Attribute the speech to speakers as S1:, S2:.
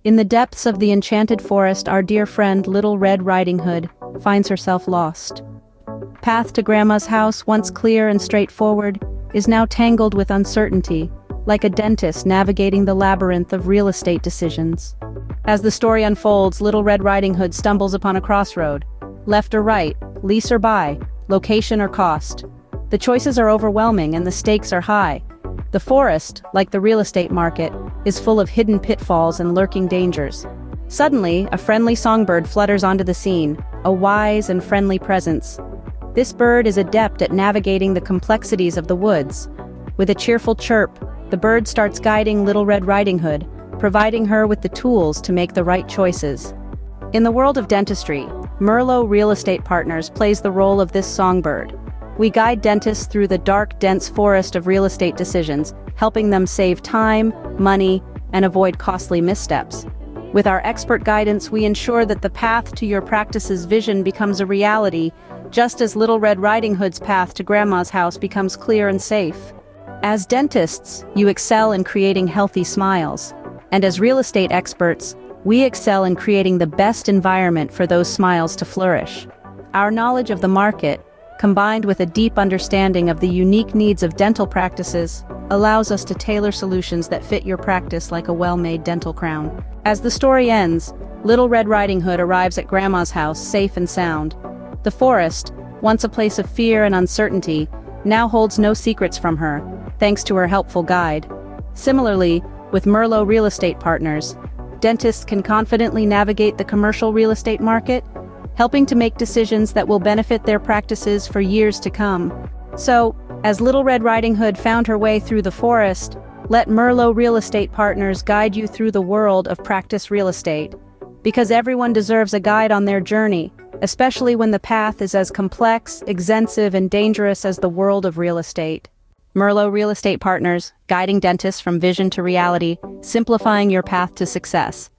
S1: In the depths of the enchanted forest, our dear friend Little Red Riding Hood finds herself lost. Path to Grandma's house, once clear and straightforward, is now tangled with uncertainty, like a dentist navigating the labyrinth of real estate decisions. As the story unfolds, Little Red Riding Hood stumbles upon a crossroad. Left or right, lease or buy, location or cost. The choices are overwhelming and the stakes are high. The forest, like the real estate market, is full of hidden pitfalls and lurking dangers. Suddenly, a friendly songbird flutters onto the scene, a wise and friendly presence. This bird is adept at navigating the complexities of the woods. With a cheerful chirp, the bird starts guiding Little Red Riding Hood, providing her with the tools to make the right choices. In the world of dentistry, Mirlo Real Estate Partners plays the role of this songbird. We guide dentists through the dark, dense forest of real estate decisions, helping them save time, money, and avoid costly missteps. With our expert guidance, we ensure that the path to your practice's vision becomes a reality, just as Little Red Riding Hood's path to Grandma's house becomes clear and safe. As dentists, you excel in creating healthy smiles. And as real estate experts, we excel in creating the best environment for those smiles to flourish. Our knowledge of the market, combined with a deep understanding of the unique needs of dental practices, allows us to tailor solutions that fit your practice like a well-made dental crown. As the story ends, Little Red Riding Hood arrives at Grandma's house safe and sound. The forest, once a place of fear and uncertainty, now holds no secrets from her, thanks to her helpful guide. Similarly, with Mirlo Real Estate Partners, dentists can confidently navigate the commercial real estate market, helping to make decisions that will benefit their practices for years to come. So, as Little Red Riding Hood found her way through the forest, let Mirlo Real Estate Partners guide you through the world of practice real estate. Because everyone deserves a guide on their journey, especially when the path is as complex, extensive, and dangerous as the world of real estate. Mirlo Real Estate Partners, guiding dentists from vision to reality, simplifying your path to success.